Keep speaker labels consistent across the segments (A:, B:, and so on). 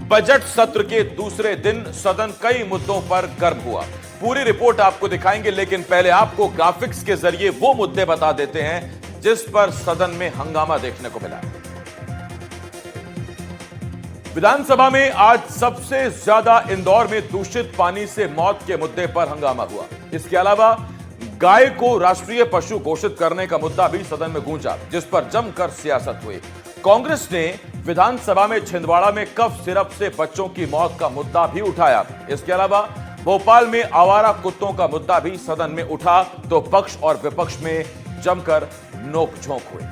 A: Budget सत्र के दूसरे दिन सदन कई मुद्दों पर गर्म हुआ। पूरी रिपोर्ट आपको दिखाएंगे, लेकिन पहले आपको ग्राफिक्स के जरिए वो मुद्दे बता देते हैं जिस पर सदन में हंगामा देखने को मिला। विधानसभा में आज सबसे ज्यादा इंदौर में दूषित पानी से मौत के मुद्दे पर हंगामा हुआ। इसके अलावा गाय को राष्ट्रीय पशु घोषित करने का मुद्दा भी सदन में गूंजा, जिस पर जमकर सियासत हुई। कांग्रेस ने विधानसभा में छिंदवाड़ा में कफ सिरप से बच्चों की मौत का मुद्दा भी उठाया। इसके अलावा भोपाल में आवारा कुत्तों का मुद्दा भी सदन में उठा, तो पक्ष और विपक्ष में जमकर नोकझोंक हुई।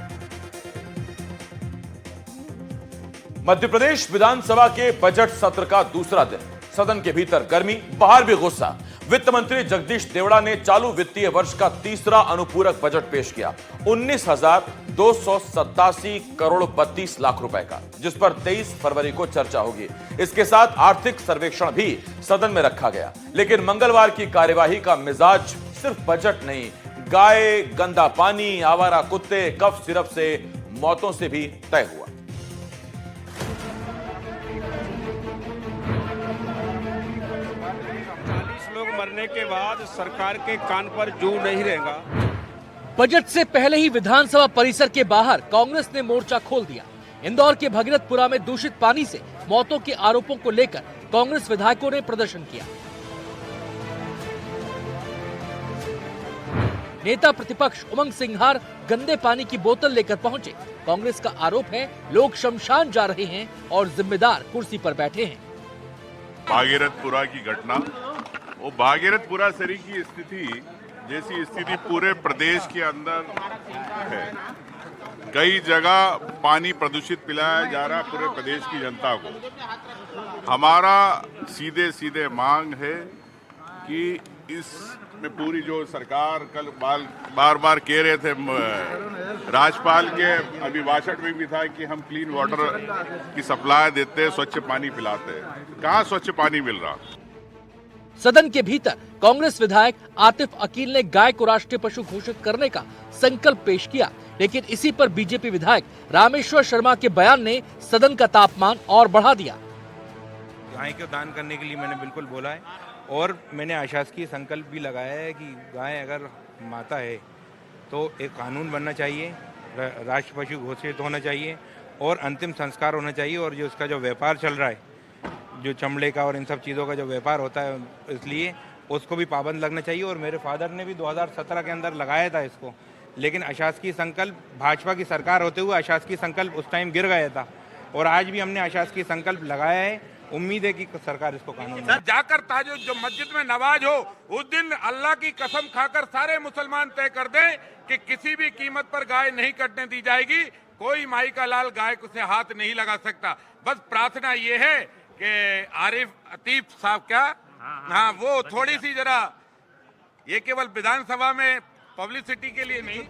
A: मध्य प्रदेश विधानसभा के बजट सत्र का दूसरा दिन, सदन के भीतर गर्मी, बाहर भी गुस्सा। वित्त मंत्री जगदीश देवड़ा ने चालू वित्तीय वर्ष का तीसरा अनुपूरक बजट पेश किया, 19,287 करोड़ 32 लाख रुपए का, जिस पर 23 फरवरी को चर्चा होगी। इसके साथ आर्थिक सर्वेक्षण भी सदन में रखा गया। लेकिन मंगलवार की कार्यवाही का मिजाज सिर्फ बजट नहीं, गाय, गंदा पानी, आवारा कुत्ते, कफ सिरप से मौतों से भी तय हुआ।
B: मरने के बाद सरकार के कान पर जू नहीं रहेगा।
C: बजट से पहले ही विधानसभा परिसर के बाहर कांग्रेस ने मोर्चा खोल दिया। इंदौर के भगीरथपुरा में दूषित पानी से मौतों के आरोपों को लेकर कांग्रेस विधायकों ने प्रदर्शन किया। नेता प्रतिपक्ष उमंग सिंघार गंदे पानी की बोतल लेकर पहुंचे। कांग्रेस का आरोप है लोग शमशान जा रहे हैं और जिम्मेदार कुर्सी पर बैठे हैं।
D: भागीरथपुरा की घटना, वो भागीरथपुरा सरी की स्थिति जैसी स्थिति पूरे प्रदेश के अंदर है। कई जगह पानी प्रदूषित पिलाया जा रहा पूरे प्रदेश की जनता को। हमारा सीधे सीधे मांग है कि इसमें पूरी जो सरकार कल बार बार कह रहे थे, राज्यपाल के अभिभाषण में भी था कि हम क्लीन वाटर की सप्लाई देते, स्वच्छ पानी पिलाते हैं। कहाँ स्वच्छ पानी मिल रहा?
C: सदन के भीतर कांग्रेस विधायक आतिफ अकील ने गाय को राष्ट्रीय पशु घोषित करने का संकल्प पेश किया, लेकिन इसी पर बीजेपी विधायक रामेश्वर शर्मा के बयान ने सदन का तापमान और बढ़ा दिया।
B: गाय को दान करने के लिए मैंने बिल्कुल बोला है और मैंने अशासकीय संकल्प भी लगाया है कि गाय अगर माता है तो एक कानून बनना चाहिए, राष्ट्रीय पशु घोषित होना चाहिए और अंतिम संस्कार होना चाहिए। और जो उसका जो व्यापार चल रहा है, जो चमड़े का और इन सब चीज़ों का जो व्यापार होता है, इसलिए उसको भी पाबंद लगना चाहिए। और मेरे फादर ने भी 2017 के अंदर लगाया था इसको, लेकिन अशासकीय संकल्प, भाजपा की सरकार होते हुए अशासकीय संकल्प उस टाइम गिर गया था और आज भी हमने अशासकीय संकल्प लगाया है। उम्मीद है कि सरकार इसको कानून
E: जाकर ताजो जो मस्जिद में नमाज हो, उस दिन अल्लाह की कसम खाकर सारे मुसलमान तय कर दें कि किसी भी कीमत पर गाय नहीं कटने दी जाएगी। कोई माई का लाल गाय को से हाथ नहीं लगा सकता। बस प्रार्थना ये है कि आरिफ अतीफ साहब क्या, हाँ, वो थोड़ी सी जरा, ये केवल विधानसभा में पब्लिसिटी के लिए नहीं।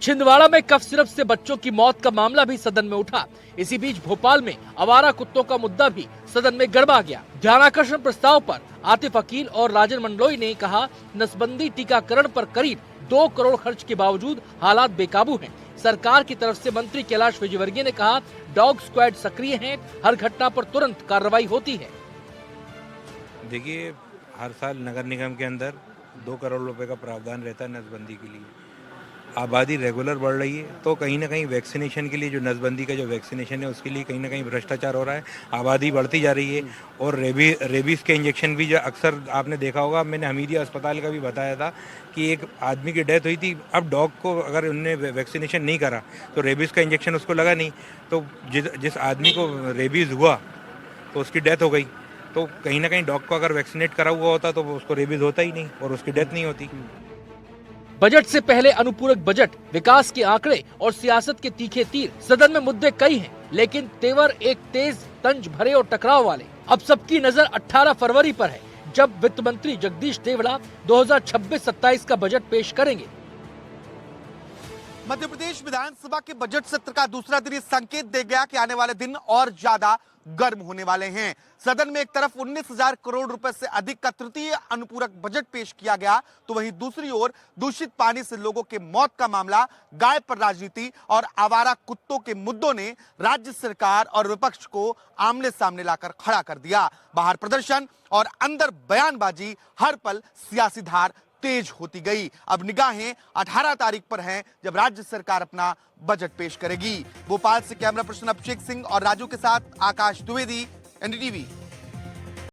C: छिंदवाड़ा में कफ सिरप से बच्चों की मौत का मामला भी सदन में उठा। इसी बीच भोपाल में आवारा कुत्तों का मुद्दा भी सदन में गड़बा गया। ध्यानाकर्षण प्रस्ताव पर आतिफ अकील और राजन मंडलोई ने कहा, नसबंदी टीकाकरण पर करीब 2 करोड़ खर्च के बावजूद हालात बेकाबू हैं। सरकार की तरफ से मंत्री कैलाश विजयवर्गीय ने कहा, डॉग स्क्वाड सक्रिय हैं, हर घटना पर तुरंत कार्रवाई होती है।
B: देखिए, हर साल नगर निगम के अंदर 2 करोड़ रुपए का प्रावधान रहता है नसबंदी के लिए। आबादी रेगुलर बढ़ रही है, तो कहीं ना कहीं वैक्सीनेशन के लिए, जो नसबंदी का जो वैक्सीनेशन है उसके लिए कहीं ना कहीं भ्रष्टाचार हो रहा है। आबादी बढ़ती जा रही है और रेबीज के इंजेक्शन भी जो अक्सर आपने देखा होगा, मैंने हमीदिया अस्पताल का भी बताया था कि एक आदमी की डेथ हुई थी। अब डॉग को अगर उन्होंने वैक्सीनेशन नहीं करा तो रेबीज का इंजेक्शन उसको लगा नहीं, तो जिस आदमी को रेबीज हुआ तो उसकी डेथ हो गई। तो कहीं ना कहीं डॉग को अगर वैक्सीनेट करा हुआ होता तो उसको रेबीज होता ही नहीं और उसकी डेथ नहीं होती।
C: बजट से पहले अनुपूरक बजट, विकास के आंकड़े और सियासत के तीखे तीर। सदन में मुद्दे कई हैं, लेकिन तेवर एक तेज, तंज भरे और टकराव वाले। अब सबकी नजर 18 फरवरी पर है, जब वित्त मंत्री जगदीश देवड़ा 2026-27 का बजट पेश करेंगे।
F: मध्य प्रदेश विधानसभा के बजट सत्र का दूसरा दिन इस संकेत दे गया कि आने वाले दिन और ज्यादा गर्म होने वाले हैं। सदन में एक तरफ 19,000 करोड़ रुपए से अधिक का तृतीय अनुपूरक बजट पेश किया गया, तो वहीं दूसरी ओर दूषित पानी से लोगों के मौत का मामला, गाय पर राजनीति और आवारा कुत्तों के मुद्दों ने राज्य सरकार और विपक्ष को आमने सामने लाकर खड़ा कर दिया। बाहर प्रदर्शन और अंदर बयानबाजी, हर पल सियासी धार तेज होती गई। अब निगाहें 18 तारीख पर हैं, जब राज्य सरकार अपना बजट पेश करेगी। भोपाल से कैमरा पर्सन अभिषेक सिंह और राजू के साथ आकाश द्विवेदी, एनडीटीवी।